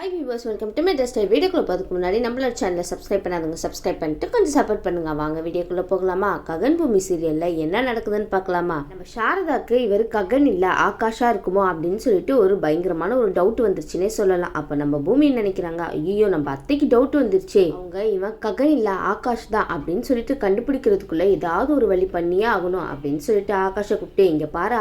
High viewers, welcome to my test. வீடியோக்குள்ள போகிறதுக்கு முன்னாடி நம்மளோட சேனலை சப்ஸ்கிரைப் பண்ணாதவங்க சப்ஸ்கிரைப் பண்ணிட்டு கொஞ்சம் சப்போர்ட் பண்ணுங்க. வாங்க வீடியோக்குள்ள போகலாமா? ககன் பூமி சீரியல்ல என்ன நடக்குதுன்னு பார்க்கலாமா? நம்ம சாரதாக்கு இவர் ககன் இல்ல ஆகாஷா இருக்குமோ அப்படின்னு சொல்லிட்டு ஒரு பயங்கரமான ஒரு டவுட் வந்துருச்சுன்னே சொல்லலாம். அப்ப நம்ம பூமி நினைக்கிறாங்க, ஐயோ நம்ம அத்தைக்கு டவுட் வந்துருச்சு, அவங்க இவன் ககன் இல்ல ஆகாஷ் தான் அப்படின்னு சொல்லிட்டு கண்டுபிடிக்கிறதுக்குள்ள ஏதாவது ஒரு வழி பண்ணியே ஆகணும் அப்படின்னு சொல்லிட்டு ஆகாஷை கூப்பிட்டு, இங்க பாரு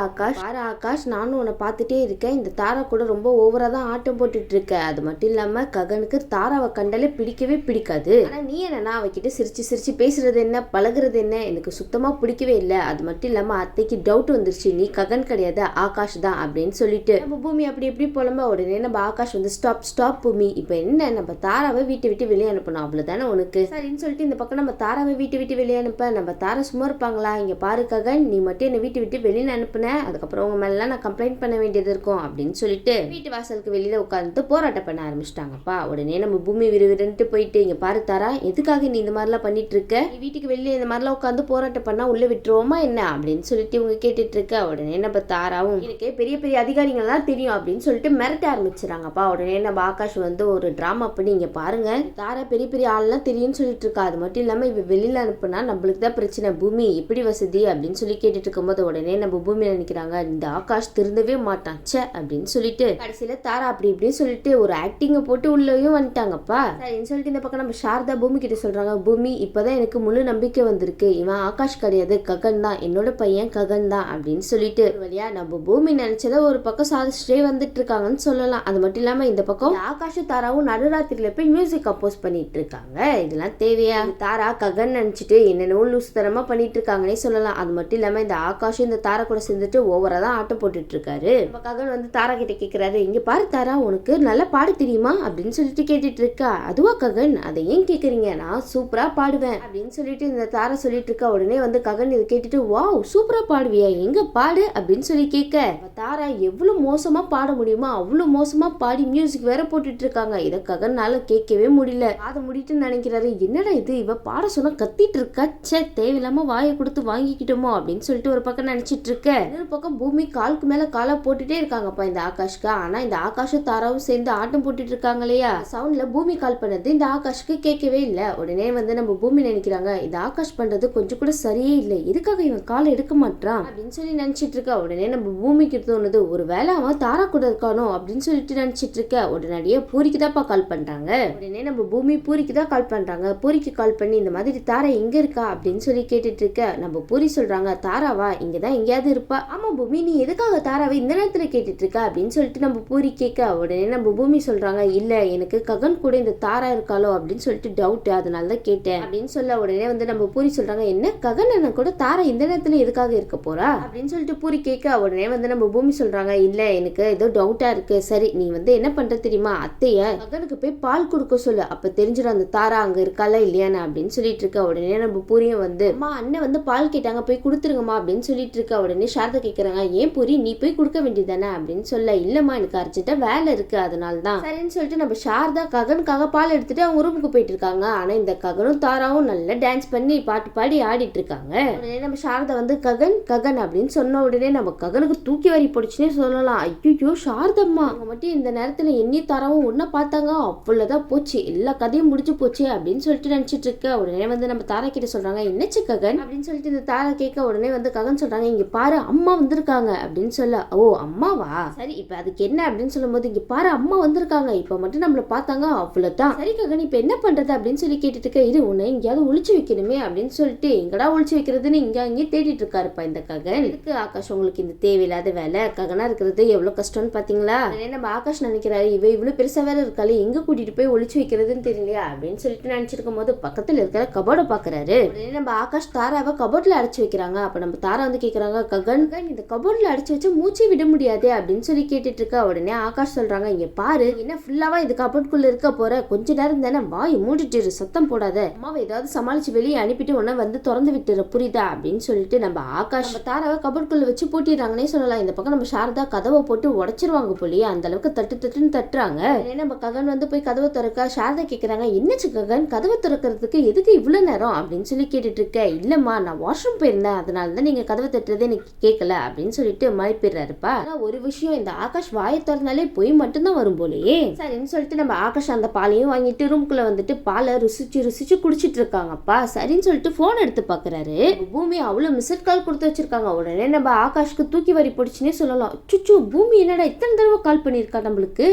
ஆகாஷ், நானும் உன்னை பார்த்துட்டே இருக்கேன், இந்த தாரா கூட ரொம்ப ஓவரா தான் ஆட்டம் போட்டுட்டு இருக்க. அது மட்டும் இல்லாம ககனுக்கு தாராவை கண்டாலே பிடிக்கவே பிடிக்காது. ஆனா நீ என்னன்னா அவகிட்ட சிரிச்சு சிரிச்சு பேசுறது என்ன, பழகுறது என்ன, எனக்கு சுத்தமா பிடிக்கவே இல்லை. அது மட்டும் இல்லாம அத்தைக்கு டவுட் வந்துருச்சு, நீ ககன் கிடையாது ஆகாஷ் தான் அப்படின்னு சொல்லிட்டு நம்ம பூமி அப்படி எப்படி புலம்ப உடனே நம்ம ஆகாஷ் வந்து ஸ்டாப் பூமி, இப்ப என்ன நம்ம தாராவை வீட்டை விட்டு வெளியே அனுப்பணும் அவ்வளவுதானே உனக்கு, சரின்னு சொல்லிட்டு இந்த பக்கம் நம்ம தாராவை வீட்டை விட்டு வெளியே அனுப்ப நம்ம தாரா சும்மா இருப்பாங்களா? இங்க பாரு ககன், நீ மட்டும் என்னை வீட்டை விட்டு வெளியே அனுப்புன, அதுக்கப்புறம் உங்க மேல நான் கம்ப்ளைண்ட் பண்ண வேண்டியது இருக்கும் அப்படின்னு சொல்லிட்டு வீட்டு வாசலுக்கு வெளியில உட்கார்ந்து போராட்டம் பண்ண ஆரம்பிச்சிட்டாங்கப்பா. உடனே நம்ம பூமி விறுவிறுன்ட்டு போயிட்டு, இங்க பாரு தாரா, எதுக்காக நீ இந்த மாதிரிலாம் பண்ணிட்டு இருக்க, நீ வீட்டுக்கு வெளியே இந்த மாதிரிலாம் உட்காந்து போராட்டம் பண்ணா உள்ள விட்டுருவோமா என்ன அப்படின்னு சொல்லிட்டு இவங்க கேட்டுட்டு இருக்க. உடனே நம்ம தாராவும், எனக்கு பெரிய பெரிய அதிகாரிகள்லாம் தெரியும் அப்படின்னு சொல்லிட்டு மிரட்ட ஆரம்பிச்சிடறாங்கப்பா. உடனே நம்ம ஆகாஷ் வந்து ஒரு டிராமா பண்ணி, இங்க பாருங்க தாரா பெரிய பெரிய ஆள்லாம் தெரியும்னு சொல்லிட்டு இருக்கா, அது மட்டும் இல்லாம இவ வெளியில அனுப்புனா நம்மளுக்கு தான் பிரச்சனை, பூமி எப்படி வசதி அப்படின்னு சொல்லி கேட்டுட்டு இருக்கும்போது உடனே நம்ம பூமி நினைக்கிறாங்க, இந்த ஆகாஷ் திருந்தவே மாட்டான் சே அப்படின்னு சொல்லிட்டு கடைசியில தாரா அப்படி இப்படின்னு சொல்லிட்டு ஒரு ஆக்டிங்க போட்டு உள்ளேயும் வந்துட்டாங்கப்பா. சரின்னு சொல்லிட்டு இந்த பக்கம் நம்ம சாரதா பூமி கிட்ட சொல்றாங்க, பூமி இப்பதான் எனக்கு முழு நம்பிக்கை வந்திருக்கு, இவன் ஆகாஷ் கிடையாது ககன் தான், என்னோட பையன் ககன் தான் அப்படின்னு சொல்லிட்டு வழியா நம்ம பூமி நினைச்சத ஒரு பக்கம் சாதிச்சுட்டே வந்துட்டு இருக்காங்கன்னு சொல்லலாம். அது மட்டும் இல்லாம இந்த பக்கம் ஆகாஷ் தாராவும் நடுராத்திரியில போய் மியூசிக் கம்போஸ் பண்ணிட்டு இருக்காங்க. இதெல்லாம் தேவையா? தாரா ககன் நினைச்சிட்டு என்னென்னவோ லூஸ் தரமா பண்ணிட்டு இருக்காங்கன்னே சொல்லலாம். அது மட்டும் இல்லாம இந்த ஆகாஷும் இந்த தாரா கூட சேர்ந்துட்டு ஓவரா தான் ஆட்டம் போட்டுட்டு இருக்காரு. நம்ம ககன் வந்து தாரா கிட்ட கேக்குறாரு, இங்க பாரு தாரா, உனக்கு நல்லா பாட தெரியுமா அப்படின்னு சொல்லிட்டு கேட்டுட்டு இருக்கா. அதுவா ககன், அதை ஏன் கேக்குறீங்க, நான் சூப்பரா பாடுவேன் அப்படின்னு சொல்லிட்டு இந்த தாரா சொல்லிட்டு இருக்கா. உடனே வந்து ககன் இதை கேட்டுட்டு, வாவ் சூப்பரா பாடுவியா, எங்க பாடு அப்படின்னு சொல்லி கேட்க, தாரா எவ்வளவு மோசமா பாட முடியுமா அவ்வளவு மோசமா பாடி மியூசிக் வேற போட்டுட்டு இருக்காங்க. இதை ககன்னால கேட்கவே முடியல. அதை முடிட்டு நினைக்கிறாரு, என்னடா இது இவ பாட சொன்னா கத்திட்டு இருக்கா, சே தேவையில்லாம வாயை கொடுத்து வாங்கிக்கிட்டோமோ அப்படின்னு சொல்லிட்டு ஒரு பக்கம் நினைச்சிட்டு இருக்க. இன்னொரு பக்கம் பூமி காலுக்கு மேல காலா போட்டுட்டே இருக்காங்கப்பா இந்த ஆகாஷ்க்கு. ஆனா இந்த ஆகாஷும் தாராவும் சேர்ந்து ஆட்டம் போட்டுட்டு இருக்காங்க இல்லையா, சவுண்ட்ல பூமி கால் பண்ணது இந்த ஆகாஷ்க்கு கேட்கவே இல்லை. உடனே வந்து நம்ம பூமி நினைக்கிறாங்க, இந்த ஆகாஷ் பண்றது கொஞ்சம் கூட சரியே இல்லை, எதுக்காக இவன் காலை எடுக்க மாட்டான் அப்படின்னு சொல்லி நினைச்சிட்டு இருக்கா. உடனே நம்ம பூமிக்கு தோணுது, ஒரு வேளை அவன் தாரா கூட இருக்கானோ அப்படின்னு சொல்லிட்டு நினைச்சிட்டு இருக்க. உடனடியே பூரிக்கு தான்ப்பா கால் பண்றாங்க. உடனே நம்ம பூமி பூரிக்கு தான் கால் பண்றாங்க. பூரிக்கு கால் பண்ணி இந்த மாதிரி தாரா எங்க இருக்கா அப்படின்னு சொல்லி கேட்டுட்டு இருக்க. நம்ம பூரி சொல்றாங்க, தாராவா இங்கதான் எங்கேயாவது இருப்பா. ஆமா பூமி, நீ எதுக்காக தாராவை இந்த நேரத்துல கேட்டுட்டு இருக்க அப்படின்னு சொல்லிட்டு நம்ம பூரி கேட்க. உடனே நம்ம பூமி சொல்றாங்க, இல்ல எனக்கு ககன் கூட இந்த தாரா இருக்காளோ அப்படின்னு சொல்லிட்டு டவுட், அதனாலதான் கேட்டேன் அப்படின்னு சொல்ல. உடனே வந்து நம்ம பூரி சொல்றாங்க, என்ன ககன் என்ன கூட தாரா இந்த நேரத்துல எதுக்காக இருக்க போறா அப்படின்னு சொல்லிட்டு பூரி கேட்க. உடனே வந்து நம்ம பூமி சொல்றாங்க, இல்ல எனக்கு ஏதோ டவுட்டா இருக்கு, சரி நீ வந்து என்ன பண்ற தெரியுமா, அத்தைய ககனுக்கு போய் பால் கொடுக்க சொல்லு, அப்ப தெரிஞ்சிடும் அந்த தாரா அங்க இருக்காளா இல்லையானு அப்படின்னு சொல்லிட்டு இருக்க. உடனே நம்ம பூரியும் வந்து, அம்மா அண்ணன் வந்து பால் கேட்டாங்க போய் கொடுத்துருங்கம்மா அப்படின்னு சொல்லிட்டு இருக்க. உடனே சாரதா கேக்குறாங்க, ஏன் பூரி நீ போய் கொடுக்க வேண்டியதானே அப்படின்னு சொல்ல. இல்லம்மா எனக்கு அர்ஜென்ட்டா வேலை இருக்கு அதனாலதான் சரின்னு சொல்லிட்டு நம்ம சாரதா ககனுக்காக பால் எடுத்துட்டு அவங்க ரூமுக்கு போயிட்டு இருக்காங்க. ஆனா இந்த ககனும் தாராவும் நல்லா டான்ஸ் பண்ணி பாட்டு பாடி ஆடிட்டு இருக்காங்க. உடனே நம்ம சாரதா வந்து ககன் ககன் அப்படின்னு சொன்ன உடனே நம்ம ககனுக்கு தூக்கி வாரி போடுச்சுன்னே சொல்லலாம். ஐயோ சாரதம்மா, அவங்க மட்டும் இந்த நேரத்துல எண்ணி தாராவும் ஒன்ன பார்த்தாங்க, அவ்வளவுதான் போச்சு, எல்லா கதையும் முடிஞ்சு போச்சு அப்படின்னு சொல்லிட்டு நினைச்சிட்டு இருக்க. உடனே வந்து நம்ம தாரா கிட்ட சொல்றாங்க, என்னச்சு ககன் அப்படின்னு சொல்லிட்டு இந்த தாரா கேட்க. உடனே வந்து ககன் சொல்றாங்க, இங்க பாரு அம்மா வந்திருக்காங்க அப்படின்னு சொல்ல. ஓ அம்மாவா, சரி இப்ப அதுக்கு என்ன அப்படின்னு சொல்லும் போது, இங்க பாரு அம்மா வந்திருக்காங்க, இப்ப மட்டும் நம்மள பார்த்தாங்க அவ்வளவுதான், சரி ககன் இப்ப என்ன பண்றது அப்படின்னு சொல்லி கேட்டுட்டு இருக்க. இது உன்னை எங்கேயாவது ஒளிச்சு வைக்கணுமே அப்படின்னு சொல்லிட்டு எங்கடா ஒளிச்சு வைக்கிறதுன்னு இங்க அங்கே தேடிட்டு இருக்காருப்பா இந்த ககன். இதுக்கு ஆகாஷ் உங்களுக்கு இந்த தேவையில்லாத வேலை, ககனா இருக்கிறது எவ்வளவு கஷ்டம்னு பாத்தீங்களா. நம்ம ஆகாஷ் நினைக்கிறாரு, இவ இவ்வளவு பெருசா வேலை இருக்காளே எங்க கூட்டிட்டு போய் ஒளிச்சு வைக்கிறதுன்னு தெரியலையா அப்படின்னு சொல்லிட்டு நினைச்சிருக்கும் போது பக்கத்துல இருக்கிற கபோர்டை பாக்குறாரு. உடனே நம்ம ஆகாஷ் தாராவை கபோர்ட்ல அடைச்சு வைக்கிறாங்க. அப்ப நம்ம தாரா வந்து கேக்குறாங்க, ககன் இந்த கபோர்ட்ல அடைச்சு வச்சு மூச்சு விட முடியாது அப்படின்னு சொல்லி கேட்டுட்டு இருக்கா. உடனே ஆகாஷ் சொல்றாங்க, இங்க பாரு என்ன ஃபுல்லாவா இது கபோர்ட்குள்ள இருக்க போற, கொஞ்ச நேரம் தானே வாய் மூடிட்டு சத்தம் போடாத, அம்மாவை ஏதாவது சமாளிச்சு வெளியே அனுப்பிட்டு உடனே வந்து திறந்து விட்டுற புரியுதா அப்படின்னு சொல்லிட்டு நம்ம ஆகாஷ் நம்ம தாராவை கபோர்ட்குள்ள வச்சு பூட்டிடுறாங்கன்னே சொல்லலாம். இந்த பக்கம் நம்ம சாரதா கதவை போட்டு உடைச்சிருவாங்க போலியே, அந்த அளவுக்கு தட்டுன்னு தட்டுறாங்க. நம்ம ககன் வந்து போய் கதவை திறக்க. சாரதா கேக்குறாங்க, என்னச்சு ககன் கதவை திறக்கிறதுக்கு எதுக்கு இவ்வளவு நேரம் அப்படின்னு சொல்லி கேட்டுட்டு இருக்க. இல்லம்மா நான் வாஷ்ரூம் போயிருந்தேன், அதனாலதான் நீங்க கதவை தட்டுறது எனக்கு கேட்கல அப்படின்னு சொல்லிட்டு மழைப்பிடுறாருப்பா. ஆனா ஒரு விஷயம், இந்த ஆகாஷ் வாயை திறந்தாலே பொய் மட்டும்தான் வரும் போலயே. தெரியலையே. சரின்னு சொல்லிட்டு நம்ம ஆகாஷ் அந்த பாலையும் வாங்கிட்டு ரூம்குள்ள வந்துட்டு பாலை ருசிச்சு குடிச்சிட்டு இருக்காங்கப்பா. சரின்னு சொல்லிட்டு போன் எடுத்து பாக்குறாரு. பூமி அவ்வளவு மிஸ்ட் கால் கொடுத்து வச்சிருக்காங்க. உடனே நம்ம ஆகாஷ்க்கு தூக்கி வரி போடுச்சுன்னே சொல்லலாம். சுச்சு பூமி என்னடா இத்தனை தடவை கால் பண்ணிருக்கா நம்மளுக்கு,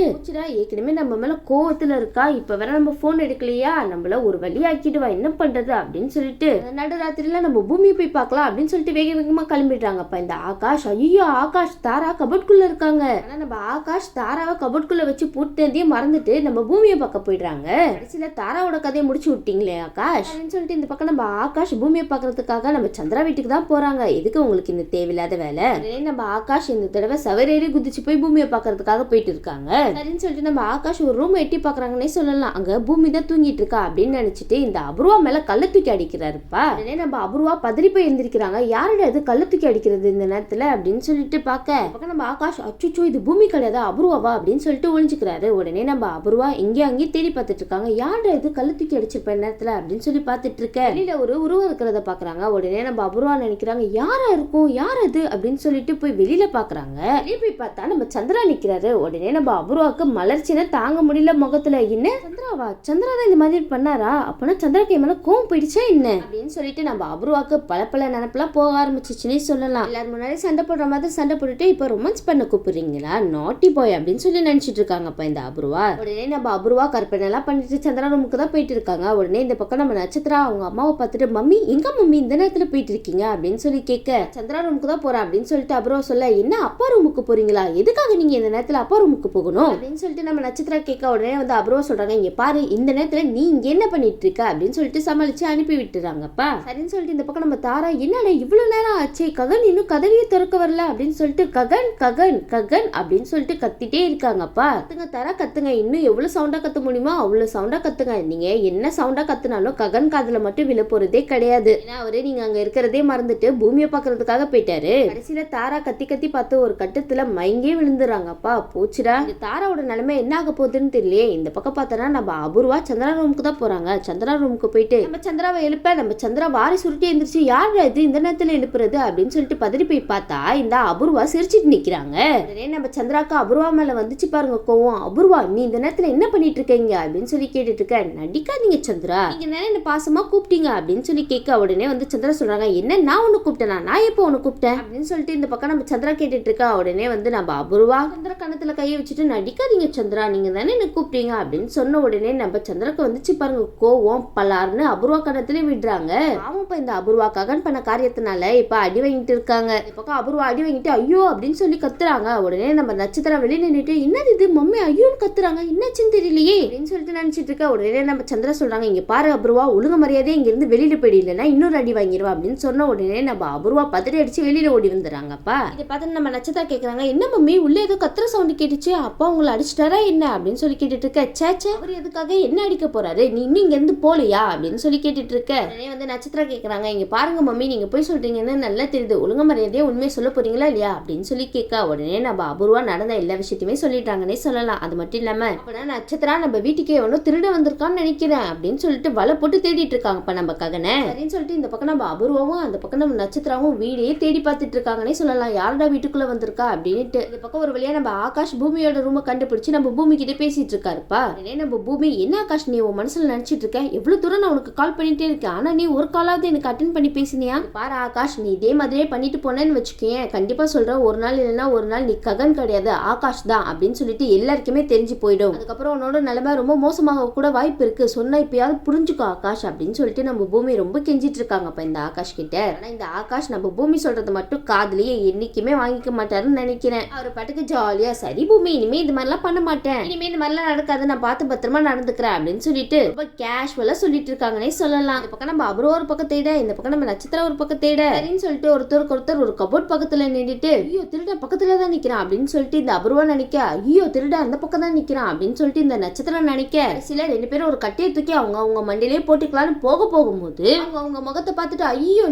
ஏற்கனவே நம்ம மேல கோவத்துல இருக்கா, இப்ப வேற நம்ம போன் எடுக்கலையா, நம்மள ஒரு வழி ஆக்கிடுவா, என்ன பண்றது அப்படின்னு சொல்லிட்டு நடுராத்திரில நம்ம பூமியை போய் பார்க்கலாம் அப்படின்னு சொல்லிட்டு வேக வேகமா கிளம்பிடுறாங்கப்பா இந்த ஆகாஷ். ஐயோ ஆகாஷ் தாரா கபட்குள்ள இருக்காங்க. ஆனா நம்ம ஆகாஷ் தாராவை கபட்குள்ள வச்சு பூட்டதே மறந்துட்டு நம்ம பூமியை பார்க்க போயிடுறாங்க. கடைசியில தாராவோட கதையை முடிச்சு விட்டீங்களே ஆகாஷ் அப்படின்னு சொல்லிட்டு இந்த பக்கம் நம்ம ஆகாஷ் பூமியை பாக்குறதுக்காக நம்ம சந்திரா வீட்டுக்கு தான் போறாங்க. எதுக்கு உங்களுக்கு இந்த தேவையில்லாத வேலை? நம்ம ஆகாஷ் இந்த தடவை சவரேறி குதிச்சு போய் பூமியை பாக்குறதுக்காக போயிட்டு இருக்காங்க. சரின்னு சொல்லிட்டு நம்ம ஆகாஷ் ஒரு ரூம் எட்டி பாக்குறாங்கன்னே சொல்லலாம். அங்க பூமி தான் தூங்கிட்டு இருக்கா அப்படின்னு நினைச்சிட்டு இந்த அபூர்வா மேல கள்ள தூக்கி அடிக்கிறாருப்பா. உடனே நம்ம அபூர்வா பதறி போய் எழுந்திருக்கிறாங்க. யாரோட இது கள்ள தூக்கி அடிக்கிறது இந்த நேரத்துல அப்படின்னு சொல்லிட்டு பாக்க நம்ம ஆகாஷ் அச்சுச்சோ இது பூமி கிடையாது அபூர்வாவா அப்படின்னு சொல்லிட்டு ஒளிஞ்சுக்கிறாரு. உடனே நம்ம அபூர்வா இங்கேயும் அங்கேயும் தேடி பார்த்துட்டு இருக்காங்க. யாரோட இது கள்ள தூக்கி அடிச்சிருப்ப நேரத்துல அப்படின்னு சொல்லி பார்த்துட்டு இருக்க. வெளியில ஒரு உருவம் இருக்கிறத பாக்குறாங்க. உடனே நம்ம அபூர்வா நினைக்கிறாங்க யாரா இருக்கும் யார் அது அப்படின்னு சொல்லிட்டு போய் வெளியில பாக்குறாங்க. வெளியே போய் பார்த்தா நம்ம சந்திரா நிக்கிறாரு. உடனே நம்ம அபூர்வாக்கு மலர்ச்சியை தாங்க முடியல முகத்துல. என்ன சந்திராவா, சந்திரா தான் இந்த மாதிரி பண்ணாரா, அப்பனா சந்திராக்கு மேல கோவம் போயிடுச்சா என்ன அப்படின்னு சொல்லிட்டு நம்ம அபூர்வாக்கு பல நினைப்பெல்லாம் போக ஆரம்பிச்சிச்சுன்னே சொல்லலாம். எல்லாரும் முன்னாடி சண்டை போடுற மாதிரி சண்டை போட்டுட்டு இப்ப ரொமான்ஸ் பண்ண கூப்பிடுறீங்களா நாட்டி பாய் அப்படின்னு சொல்லி நினைச்சிட்டு இருக்காங்கப்பா இந்த அபூர்வா. உடனே நம்ம அபூர்வா கற்பனை எல்லாம் பண்ணிட்டு சந்திரா ரூமுக்கு தான் போயிட்டு இருக்காங்க. உடனே இந்த பக்கம் நம்ம நட்சத்திரா அவங்க அம்மாவை பார்த்துட்டு மம்மி எங்க மம்மி இந்த நேரத்துல போயிட்டு இருக்கீங்க அப்படின்னு சொல்லி கேட்க சந்திரா ரூமுக்கு தான் போறேன் அப்படின்னு சொல்லிட்டு அபூர்வா சொல்ல என்ன அப்பா ரூமுக்கு போறீங்களா, எதுக்காக நீங்க இந்த நேரத்துல அப்பா ரூமுக்கு போகணும் அப்படின்னு சொல்லிட்டு நம்ம நட்சத்திரா கேட்க உடனே வந்து அபூர்வா சொல்றாங்க இங்க பாரு இந்த நேரத்துல நீ இங்க என்ன பண்ணிட்டு இருக்க அப்படின்னு சொல்லிட்டு சமாளிச்சு அனுப்பி விட்டுறாங்கப்பா. சரின்னு சொல்லிட்டு இந்த பக்கம் நம்ம தாரா என்னடா இவ்வளவு நேரம் ஆச்சு ககன் இன்னும் கதவியை திறக்க வரல அப்படின்னு சொல்லிட்டு ககன் ககன் ககன் அப்படின்னு சொல்லிட்டு கத்திட்டே இருக்காங்கப்பா. கத்துங்க தாரா கத்துங்க, இன்னும் எவ்வளவு சவுண்டா கத்த முடியுமோ அவ்வளவு சவுண்டா கத்துங்க. நீங்க என்ன சவுண்டா கத்துனாலும் ககன் காதுல மட்டும் விழ போறதே கிடையாது. ஏன்னா அவரு நீங்க அங்க இருக்கிறதே மறந்துட்டு பூமியை பாக்குறதுக்காக போயிட்டாரு. கடைசியில தாரா கத்தி கத்தி பார்த்து ஒரு கட்டத்துல மயங்கே விழுந்துறாங்கப்பா. போச்சுடா இந்த தாராவோட நிலைமை என்ன ஆக போகுதுன்னு தெரியலையே. இந்த பக்கம் பார்த்தோன்னா நம்ம அபூர்வா சந்திரா ரூமுக்கு தான் போறாங்க. சந்திரா ரூமுக்கு போயிட்டு நம்ம சந்திராவை எழுப்ப நம்ம சந்திரா வாரி சுருட்டி எந்திரிச்சு யாரு இது இந்த நேரத்துல எழுப்புறது அப்படின்னு சொல்லிட்டு பதறி போய் பார்த்தா இந்த அபூர்வா சிரிச்சிட்டு நிக்கிறாங்க. உடனே நம்ம சந்திராக்கு அபூர்வா மேல வந்துச்சு பாருங்க கோவம். அபூர்வா நீ இந்த நேரத்துல என்ன பண்ணிட்டு இருக்கீங்க அப்படின்னு சொல்லி கேட்டுட்டு இருக்க. நடிக்காதீங்க சந்திரா, நீங்க என்ன பாசமா கூப்பிட்டீங்க அப்படின்னு சொல்லி கேட்க உடனே வந்து சந்திரா சொல்றாங்க என்ன நான் உன்னை கூப்பிட்டேனா, நான் எப்போ உன்னை கூப்பிட்டேன் அப்படின்னு சொல்லிட்டு இந்த பக்கம் நம்ம சந்திரா கேட்டுட்டு இருக்கா. உடனே வந்து நம்ம அபூர்வா சந்திரா கணத்துல கையை வச்சுட்டு நடிக்காதீங்க சந்திரா நீங்க தானே என்ன கூப்பிட்டீங்க அப்படின்னு சொன்ன உடனே நம்ம சந்திராக்கு வந்துச்சு பாருங்க கோவம். பலார்னு அபூர்வா கணத்துல விடுறாங்க. அவன் இப்ப இந்த அபூர்வா ககன் பண்ண காரியத்தினால இப்ப அடி வாங்கிட்டு இருக்காங்க. இந்த பக்கம் அபூர்வா அடி வாங்கிட்டு ஐயோ அப்படின்னு சொல்லி கத்துறாங்க. உடனே நம்ம நட்சத்திரம் வெளியே நின்றுட்டு என்னது இது மம்மி ஐயோன்னு கத்துறாங்க என்னாச்சுன்னு தெரியலையே அப்படின்னு சொல்லிட்டு நினைச்சிட்டு இருக்க. உடனே நம்ம சந்திரா சொல்றாங்க இங்க பாரு அபூர்வா ஒழுங்கு மரியாதையே இங்க இருந்து வெளியில போயிடலன்னா இன்னொரு அடி வாங்கிடுவா அப்படின்னு சொன்ன உடனே நம்ம அபூர்வா பதறி அடிச்சு வெளியில ஓடி வந்துடுறாங்கப்பா. இதை பார்த்து நம்ம நட்சத்திரா கேட்கறாங்க என்ன மம்மி உள்ள ஏதோ கத்துற சவுண்ட் கேட்டுச்சு, அப்பா உங்களை அடிச்சிட்டாரா என்ன அப்படின்னு சொல்லி கேட்டுட்டு இருக்க. சேச்சே அவர் எதுக்காக என்ன அடிக்க போறாரு, நீ இன்னும் இங்க இருந்து போலியா அப்படின்னு சொல்லி கேட்டுட்டு இருக்க. உடனே வந்து நட்சத்திரா கேட்கறாங்க இங்க பாருங்க மம்மி நீங்க போய் சொல்றீங்கன்னு நல்லா தெரியுது, ஒழுங்கு மரியாதையே உண்மையை சொல்ல போறீங்களா இல்லையா அப்படின்னு சொல்லி கேட்க. உடனே நம்ம அபூர்வா நடந்த எல்லா விஷயத்தையுமே சொல்லிட்டாங்கன்னே சொல்லலாம். அது மட்டும் இல்லாம அப்பனா நட்சத்திரா நம்ம வீட்டுக்கே ஒன்னும் திருட வந்திருக்கான்னு நினைக்கிறேன் அப்படின்னு சொல்லிட்டு வலை போட்டு தேடிட்டு இருக்காங்கப்பா நம்ம ககனை. அப்படின்னு சொல்லிட்டு இந்த பக்கம் நம்ம அபூர்வாவும் அந்த பக்கம் நம்ம நட்சத்திராவும் வீடையே தேடி பார்த்துட்டு இருக்காங்கன்னே சொல்லலாம். யாரோட வீட்டுக்குள்ள வந்திருக்கா அப்படின்ட்டு. இந்த பக்கம் ஒரு வழியா நம்ம ஆகாஷ் பூமியோட ரூமை கண்டுபிடிச்சு நம்ம பூமி கிட்ட பேசிட்டு இருக்காருப்பா. நம்ம பூமி என்ன ஆகாஷ் நீ உன் மனசுல நினைச்சிட்டு இருக்க, எவ்வளவு தூரம் நான் உனக்கு கால் பண்ணிட்டே இருக்கேன், ஆனா நீ ஒரு காலாவது எனக்கு அட்டென்ட் பண்ணி பேசினியா, பாரு ஆகாஷ் நீ இதே மாதிரியே பண்ணிட்டு போனேன்னு வச்சுக்கேன் கண்டிப்பா சொல்றேன் ஒரு நாள் இல்லைன்னா ஒரு நாள் நீ ககன் கிடையாது ஆகாஷ் தான் அப்படின்னு சொல்லிட்டு எல்லாருக்குமே தெரிஞ்சு போயிடும். அதுக்கப்புறம் உன்னோட நிலைமை ரொம்ப மோசமாக கூட வாய்ப்பு இருக்கு, சொன்னா இப்பயாவது புரிஞ்சுக்கோ ஆகாஷ் அப்படின்னு சொல்லிட்டு நம்ம பூமி ரொம்ப கெஞ்சிட்டு இருக்காங்கப்பா இந்த ஆகாஷ் கிட்ட. ஆனா இந்த ஆகாஷ் நம்ம பூமி சொல்றது மட்டும் காதுலயே என்னைக்குமே வாங்கிக்க மாட்டாருன்னு நினைக்கிறேன். அவர் பாட்டுக்கு ஜாலியா சரி பூமி இனிமே இது மாதிரிலாம் பண்ண மாட்டேன், இனிமே இந்த மாதிரிலாம் நடக்காது, நான் பார்த்து பத்திரமா நடந்துக்கிறேன் அப்படின்னு சொல்லிட்டு ரொம்ப கேஷுவலா சொல்லிட்டு இருக்காங்கன்னே சொல்லலாம். இந்த பக்கம் நம்ம அபூர்வா ஒரு பக்கம் தேட, இந்த பக்கம் நம்ம நட்சத்திரம் ஒரு பக்கம் தேட சரின்னு சொல்லிட்டு ஒருத்தருக்கு ஒருத்தர் ஒரு கபோர்ட் பக்கத்துல நின்றுட்டு ஐயோ திருட பக்கத்துல தான் நிக்கிறான் அப்படின்னு சொல்லிட்டு இந்த அபூர்வா நினைக்க, ஐயோ திருட அந்த பக்கம் தான் நிக்கிறான் அப்படின்னு சொல்லிட்டு இந்த நட்சத்திரம் நினைக்க, சில ரெண்டு பேரும் ஒரு கட்டையை தூக்கி அவங்க மண்டிலே போட்டுக்கலான்னு போகும்போது அவங்க முகத்தை பார்த்துட்டு ஐயோ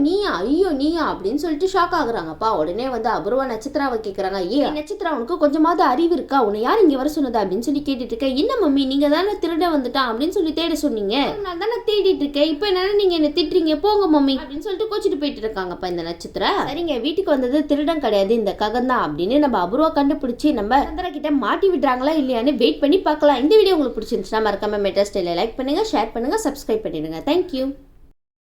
நீயா அப்படின்னு சொல்லிட்டு ஷாக் ஆகுறாங்கப்பா. உடனே வந்து அபூர்வா நட்சத்திராவை கேக்குறாங்க நட்சத்திரம் உனக்கு கொஞ்சமாவது அறிவு இருக்கா, உன்னை யார் இங்க வர சொன்னதா அப்படின்னு சொல்லி கேட்டுட்டு இருக்க. என்ன மம்மி நீங்க தானே திருட வந்துட்டான் அப்படின்னு சொல்லி தேட சொன்னீங்க, நான் தானே தேடிட்டு இருக்கேன், இப்ப என்ன நீங்க என்ன திட்டுறீங்க போங்க மம்மி அப்படின்னு சொல்லிட்டு கோச்சிட்டு போயிட்டு இருக்காங்கப்பா இந்த நட்சத்திரம். சரிங்க வீட்டுக்கு வந்தது திருடன் கிடையாது இந்த ககன் தான் அப்படின்னு நம்ம அபூர்வா கண்டுபிடிச்சு நம்ம சந்திரா கிட்ட மாட்டி விடுறாங்களா இல்லையான்னு வெயிட் பண்ணி பார்க்கலாம். இந்த வீடியோ உங்களுக்கு பிடிச்சிருந்துச்சுன்னா மறக்காம மெட்ரா ஸ்டைலை லைக் பண்ணுங்கள், ஷேர் பண்ணுங்கள், சப்ஸ்கிரைப் பண்ணிடுங்க. தேங்க்யூ.